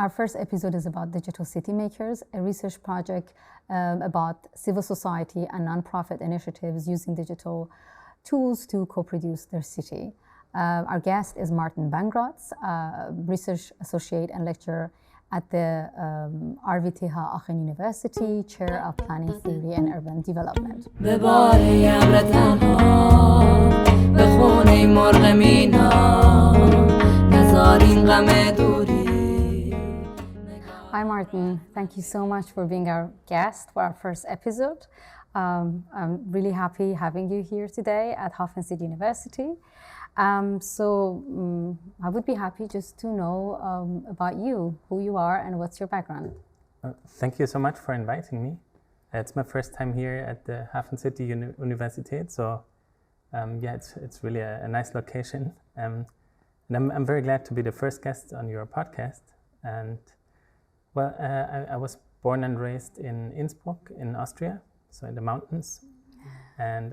Our first episode is about Digital City Makers, a research project about civil society and nonprofit initiatives using digital tools to co-produce their city. Our guest is Martin Bangratz, research associate and lecturer at the RWTH Aachen University, chair of planning theory and urban development. Hi Martin, thank you so much for being our guest for our first episode. I'm really happy having you here today at Aachen University. I would be happy just to know about you, who you are and what's your background. Thank you so much for inviting me. It's my first time here at the Aachen University, so it's really a nice location. And I'm very glad to be the first guest on your podcast. And well, I was born and raised in Innsbruck in Austria, so in the mountains. And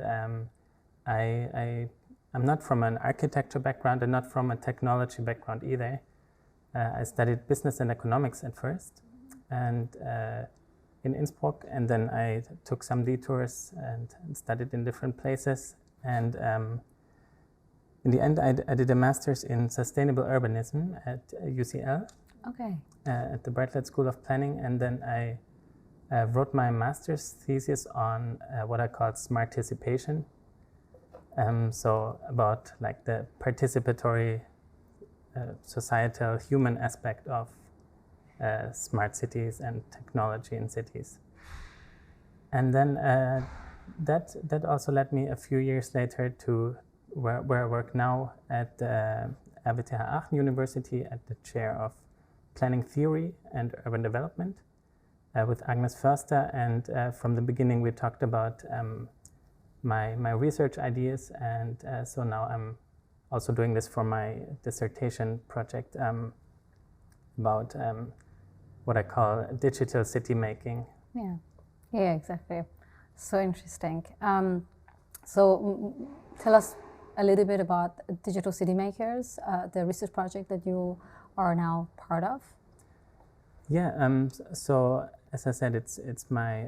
I'm not from an architecture background and not from a technology background either. I studied business and economics at first, and in Innsbruck, and then I took some detours and studied in different places. And in the end, I did a master's in sustainable urbanism at UCL. Okay. At the Bartlett School of Planning, and then I wrote my master's thesis on what I called smarticipation. So about like the participatory, societal, human aspect of smart cities and technology in cities. And then that also led me a few years later to where I work now at the RWTH Aachen University at the chair of Planning Theory and Urban Development with Agnes Förster, and from the beginning we talked about my research ideas, and so now I'm also doing this for my dissertation project about what I call digital city making. Yeah, exactly. So interesting. So tell us a little bit about Digital City Makers, the research project that you are now part of. Yeah, so as I said, it's my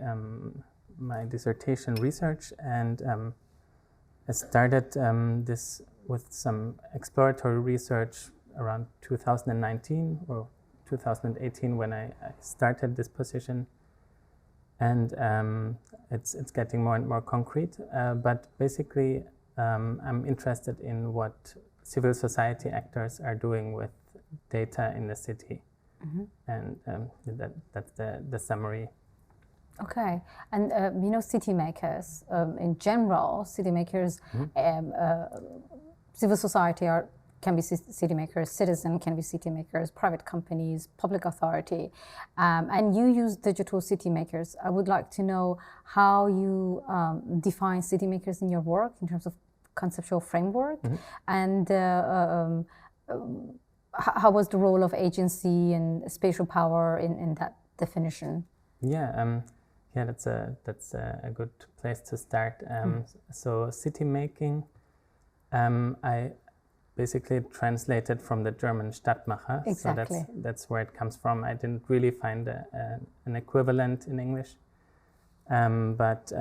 my dissertation research, and I started this with some exploratory research around 2019 or 2018 when I started this position, and it's getting more and more concrete. But basically, I'm interested in what civil society actors are doing with data in the city. Mm-hmm. And that's the summary. Okay, and city makers in general, city makers, civil society can be city makers, citizen can be city makers, private companies, public authority, and you use digital city makers. I would like to know how you define city makers in your work in terms of conceptual framework, and how was the role of agency and spatial power in that definition? Yeah, that's a good place to start. So city making, I basically translated from the German Stadtmacher. Exactly. So that's where it comes from. I didn't really find an equivalent in English, but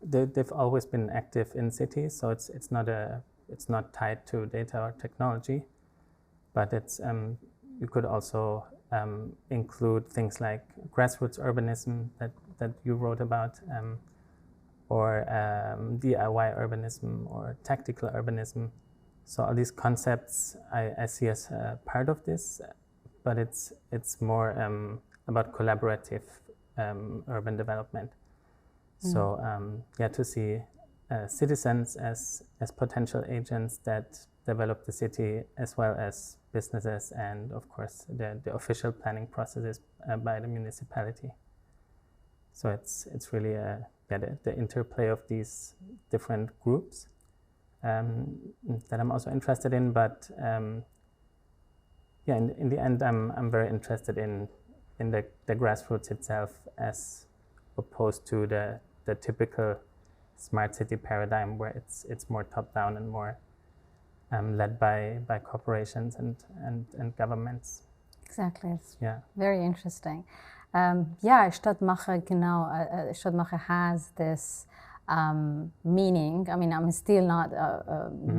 they've always been active in cities. So it's not tied to data or technology. But it's you could also include things like grassroots urbanism that you wrote about, or DIY urbanism or tactical urbanism. So all these concepts I see as part of this, but it's more about collaborative urban development. So to see citizens as potential agents that develop the city, as well as businesses and of course the official planning processes by the municipality. So it's really the interplay of these different groups that I'm also interested in. But in the end, I'm very interested in the grassroots itself, as opposed to the typical smart city paradigm where it's more top down and more led by corporations and governments. Exactly. It's Yeah. very interesting. Yeah, Stadtmacher has this meaning. I mean, I'm still not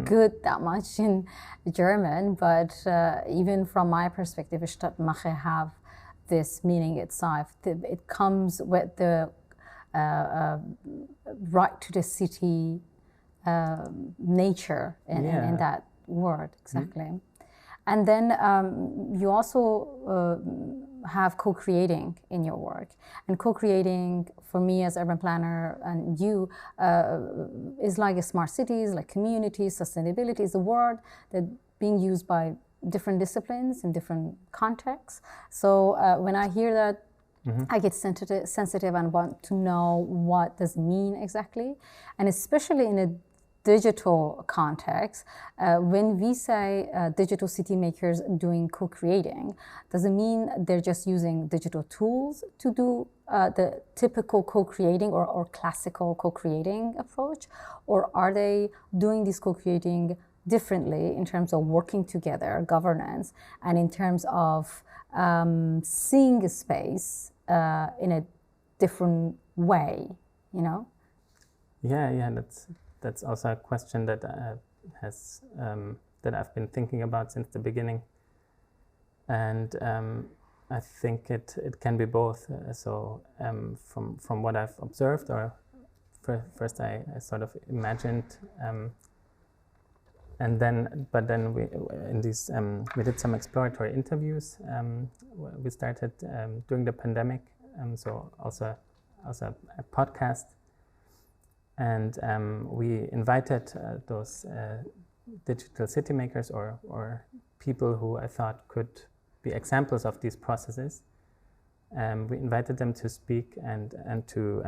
good that much in German, but even from my perspective, Stadtmacher have this meaning itself. It comes with the right to the city nature in that word, exactly. And then you also have co-creating in your work. And co-creating, for me as urban planner and you, is like a smart cities, like communities, sustainability is a word that being used by different disciplines in different contexts. So when I hear that, I get sensitive and want to know what does it mean exactly. And especially in a digital context, when we say digital city makers doing co-creating, does it mean they're just using digital tools to do the typical co-creating or classical co-creating approach? Or are they doing this co-creating differently in terms of working together, governance, and in terms of seeing a space in a different way, you know? Yeah, that's also a question that that I've been thinking about since the beginning, and I think it can be both. So from what I've observed, or first I sort of imagined, and then we did some exploratory interviews. We started during the pandemic, so also a podcast. And we invited those digital city makers or people who I thought could be examples of these processes. We invited them to speak and to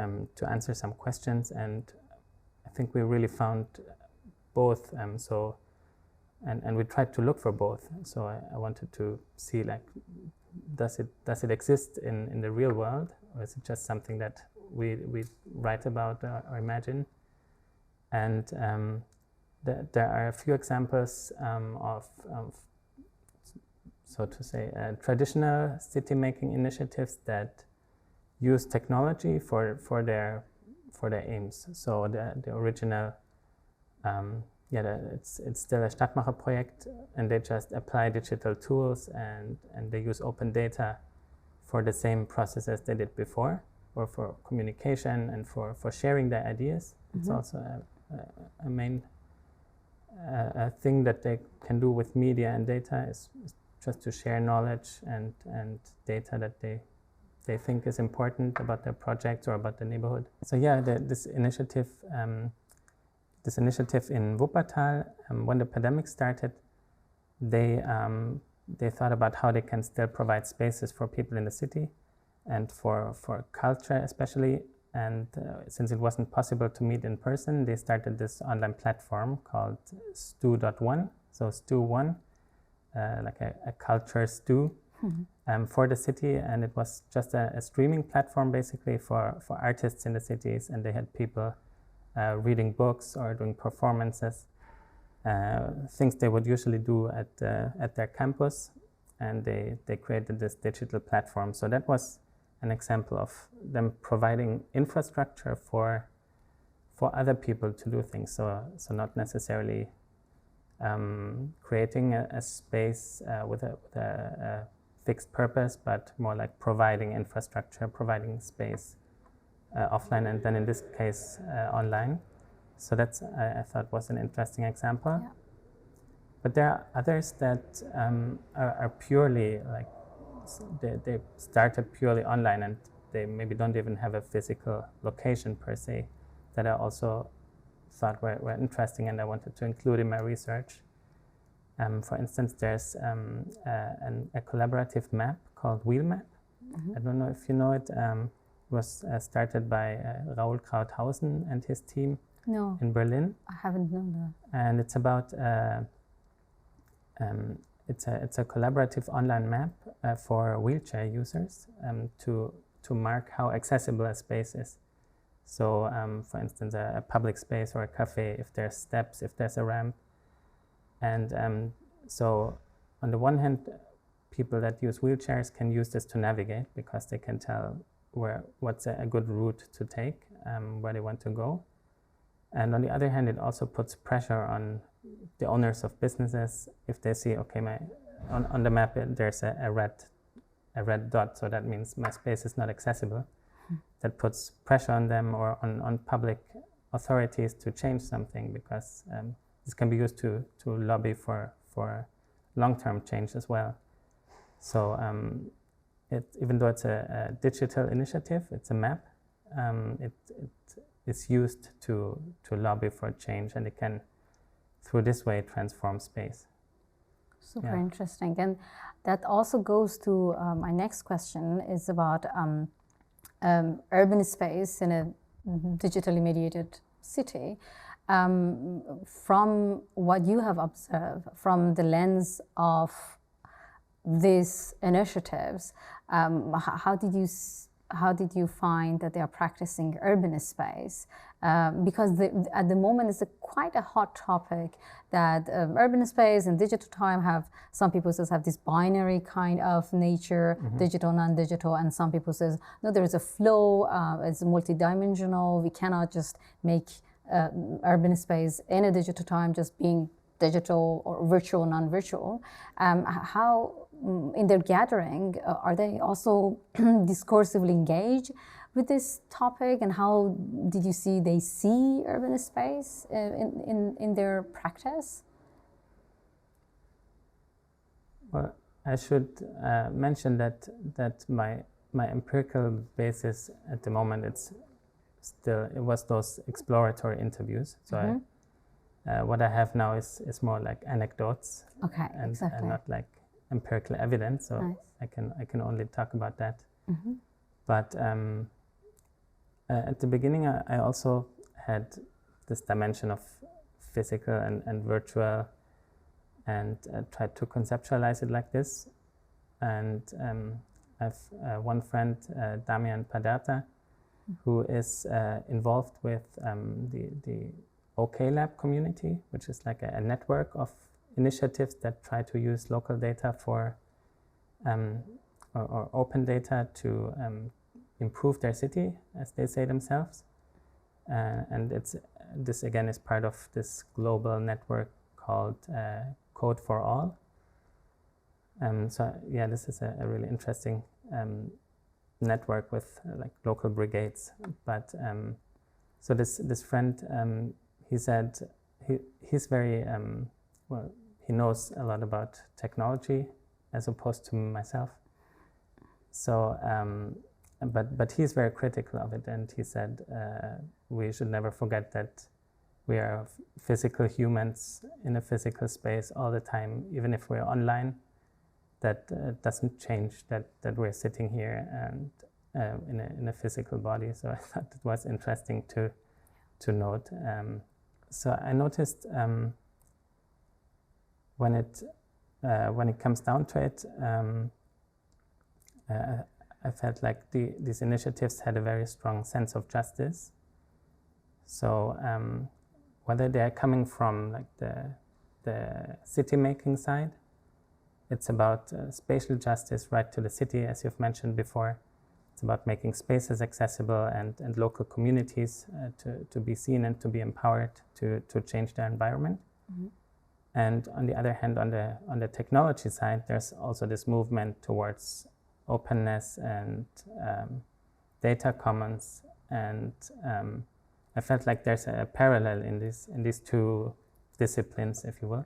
answer some questions, and I think we really found both. And we tried to look for both. So I wanted to see, like, does it exist in the real world, or is it just something that we write about or imagine? And there are a few examples of so to say, traditional city-making initiatives that use technology for their aims. So the original, it's still a Stadtmacher project, and they just apply digital tools and they use open data for the same processes they did before, or for communication and for sharing their ideas. It's also a main thing that they can do with media and data is just to share knowledge and data that they think is important about their projects or about the neighborhood. So yeah, this initiative in Wuppertal, when the pandemic started, they thought about how they can still provide spaces for people in the city and for culture especially. And since it wasn't possible to meet in person, they started this online platform called Stu.1, so Stu1, like a culture stew for the city. And it was just a streaming platform basically for artists in the cities, and they had people reading books or doing performances, things they would usually do at their campus, and they created this digital platform. So that was an example of them providing infrastructure for other people to do things. So not necessarily creating a space with a fixed purpose, but more like providing infrastructure, providing space offline, and then in this case online. So that's, I thought, was an interesting example. Yeah. But there are others that are purely like, they started purely online, and they maybe don't even have a physical location per se, that I also thought were interesting and I wanted to include in my research. For instance, there's a collaborative map called Wheelmap. I don't know if you know it. Was started by Raoul Krauthausen and his team in Berlin. I haven't known that. And it's about it's a collaborative online map for wheelchair users to mark how accessible a space is. So, for instance, a public space or a cafe, if there's steps, if there's a ramp. And so, on the one hand, people that use wheelchairs can use this to navigate, because they can tell what's a good route to take, where they want to go. And on the other hand, it also puts pressure on the owners of businesses if they see, okay, on the map there's a red dot, so that means my space is not accessible. That puts pressure on them or on public authorities to change something, because this can be used to lobby for long-term change as well. So even though it's a digital initiative, it's a map, it is used to lobby for change, and it can, through this way, transform space. Super interesting. And that also goes to my next question, is about urban space in a digitally mediated city. From what you have observed, from the lens of these initiatives, how did you find that they are practicing urban space? Because at the moment it's quite a hot topic that urban space and digital time have, some people have this binary kind of nature, digital, non-digital, and some people says, no, there is a flow, it's multidimensional, we cannot just make urban space in a digital time just being digital or virtual, non-virtual. How, in their gathering, are they also discursively engaged with this topic, and how did you see they see urban space in their practice? Well, I should mention that my empirical basis at the moment, it was those exploratory interviews. So what I have now is more like anecdotes, and not like empirical evidence. So nice. I can only talk about that. But at the beginning, I also had this dimension of physical and virtual, and tried to conceptualize it like this. And I've one friend, Damian Paderta, who is involved with the OK Lab community, which is like a network of initiatives that try to use local data for or open data to improve their city, as they say themselves. And this again is part of this global network called Code for All. So yeah, this is a really interesting network with like local brigades. But so this friend, he said he's very well, he knows a lot about technology as opposed to myself. So but he's very critical of it, and he said we should never forget that we are physical humans in a physical space all the time, even if we're online. That doesn't change that we're sitting here and in a physical body. So I thought it was interesting to note. So I noticed when it comes down to it, I felt like these initiatives had a very strong sense of justice. So whether they are coming from like the city making side, it's about spatial justice right to the city, as you've mentioned before. It's about making spaces accessible and local communities to be seen and to be empowered to change their environment. And on the other hand, on the technology side, there's also this movement towards openness and data commons. And I felt like there's a parallel in these two disciplines, if you will,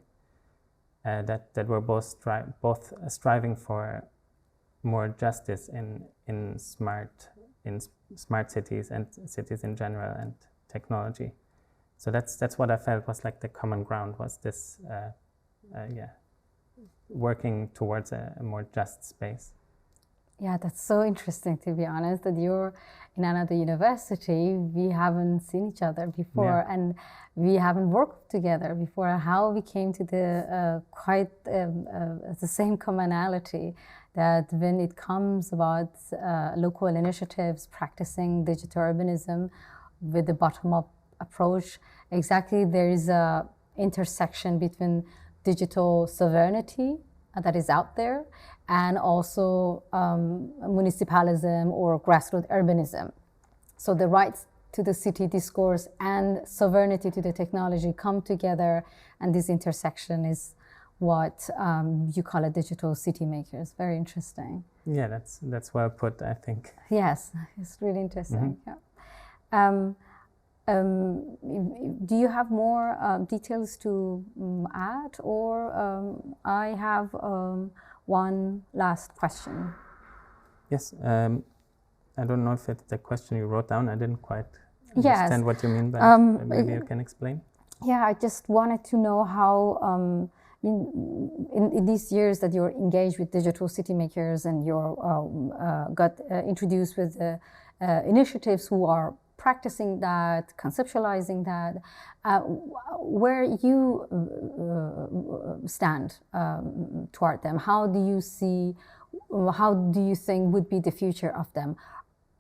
that we're both striving for more justice in smart cities and cities in general and technology. So that's what I felt was like the common ground, was this working towards a more just space. Yeah, that's so interesting, to be honest, that you're in another university. We haven't seen each other before, and we haven't worked together before. How we came to the the same commonality, that when it comes about local initiatives practicing digital urbanism with the bottom-up approach, exactly there is a intersection between digital sovereignty that is out there, and also municipalism or grassroots urbanism. So the rights to the city discourse and sovereignty to the technology come together, and this intersection is what you call a digital city makers. Very interesting. Yeah, that's well put, I think. Yes, it's really interesting. Yeah. Do you have more details to add, or I have one last question. Yes, I don't know if it's the question you wrote down. I didn't quite understand what you mean, but maybe you can explain. Yeah, I just wanted to know how in these years that you're engaged with digital city makers and you're got introduced with initiatives who are practicing that, conceptualizing that, where you stand toward them. How do you see, how do you think would be the future of them?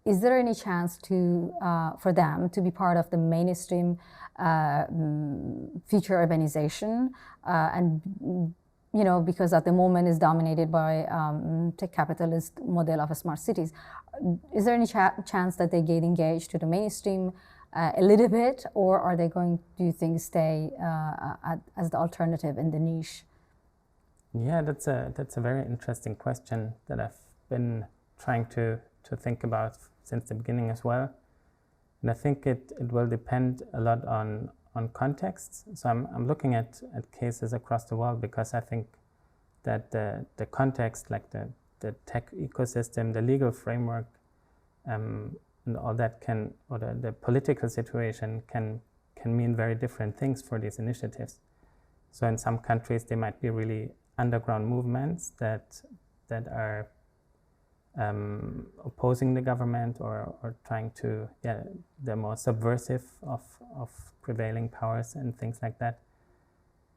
Is there any chance to for them to be part of the mainstream future urbanization? And you know, because at the moment is dominated by tech capitalist model of smart cities. Is there any chance that they get engaged to the mainstream a little bit, or are they going, do you think, stay as the alternative in the niche? Yeah, that's a very interesting question that I've been trying to think about since the beginning as well. And I think it will depend a lot on contexts. So I'm looking at cases across the world, because I think that the context, like the tech ecosystem, the legal framework, and all that can, or the political situation can mean very different things for these initiatives. So in some countries, they might be really underground movements that are opposing the government or trying to, they're more subversive of prevailing powers and things like that.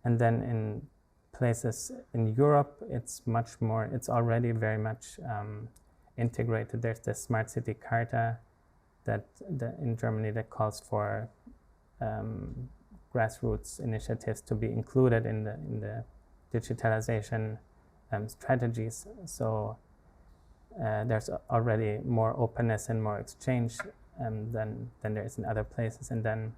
And then in places in Europe, it's much more, it's already very much integrated. There's the Smart City Charta in Germany that calls for grassroots initiatives to be included in the digitalization strategies. So there's already more openness and more exchange than there is in other places. And then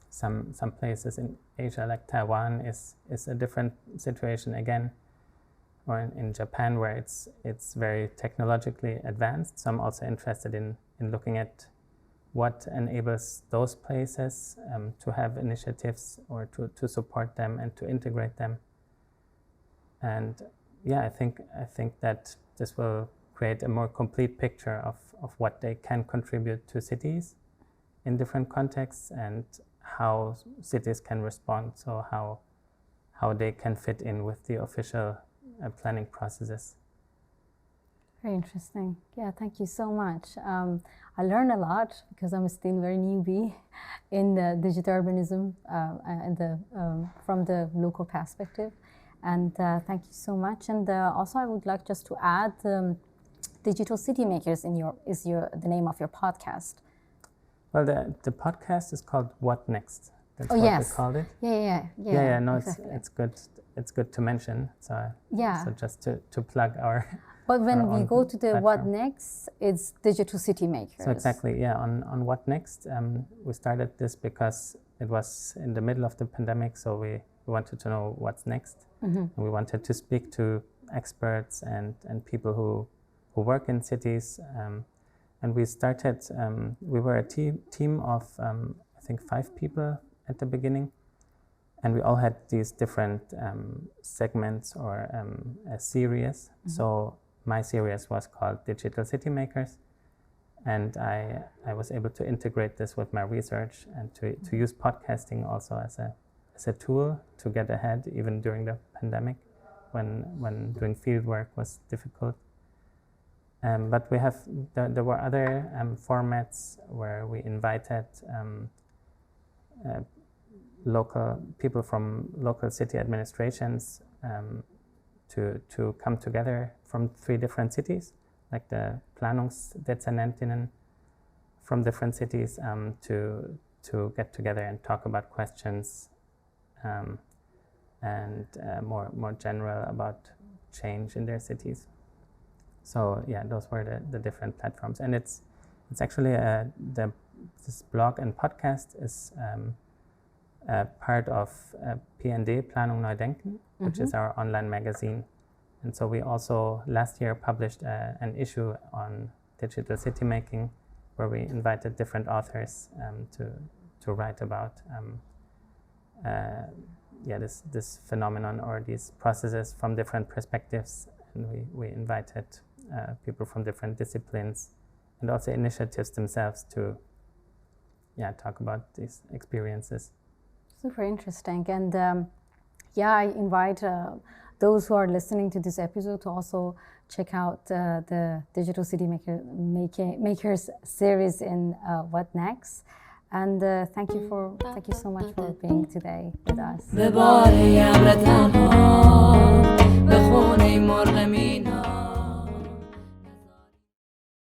some places in Asia, like Taiwan, is a different situation again, or in Japan, where it's very technologically advanced. So I'm also interested in looking at what enables those places to have initiatives, or to support them and to integrate them. And yeah, I think that this will create a more complete picture of what they can contribute to cities in different contexts, and how cities can respond, so how they can fit in with the official planning processes. Very interesting. Yeah, thank you so much. I learned a lot, because I'm still very newbie in the digital urbanism from the local perspective. And thank you so much. And also, I would like just to add, Digital City Makers is the name of your podcast. Well, the podcast is called What Next? That's what we called it. Yeah. No, exactly. It's good to mention. So just to plug our. But when we go to the platform. What Next, it's Digital City Makers. So exactly, yeah. On What Next, we started this because it was in the middle of the pandemic, so we wanted to know what's next. Mm-hmm. And we wanted to speak to experts and people who work in cities. And we started, we were a team of, I think, 5 people at the beginning. And we all had these different segments or a series. Mm-hmm. So my series was called Digital City Makers. And I was able to integrate this with my research and to use podcasting also as a tool to get ahead, even during the pandemic, when doing field work was difficult. But there were other formats where we invited local people from local city administrations to come together from 3 different cities, like the Planungsdezernentinnen from different cities, to get together and talk about questions and more general about change in their cities. So yeah, those were the different platforms, and it's actually this blog and podcast is part of PND, Planung, denken, which is our online magazine. And so we also last year published an issue on digital city making, where we invited different authors to write about this phenomenon or these processes from different perspectives. And we invited people from different disciplines and also initiatives themselves to talk about these experiences. Super interesting. And I invite those who are listening to this episode to also check out the Digital City Makers series in What Next. And thank you so much for being today with us.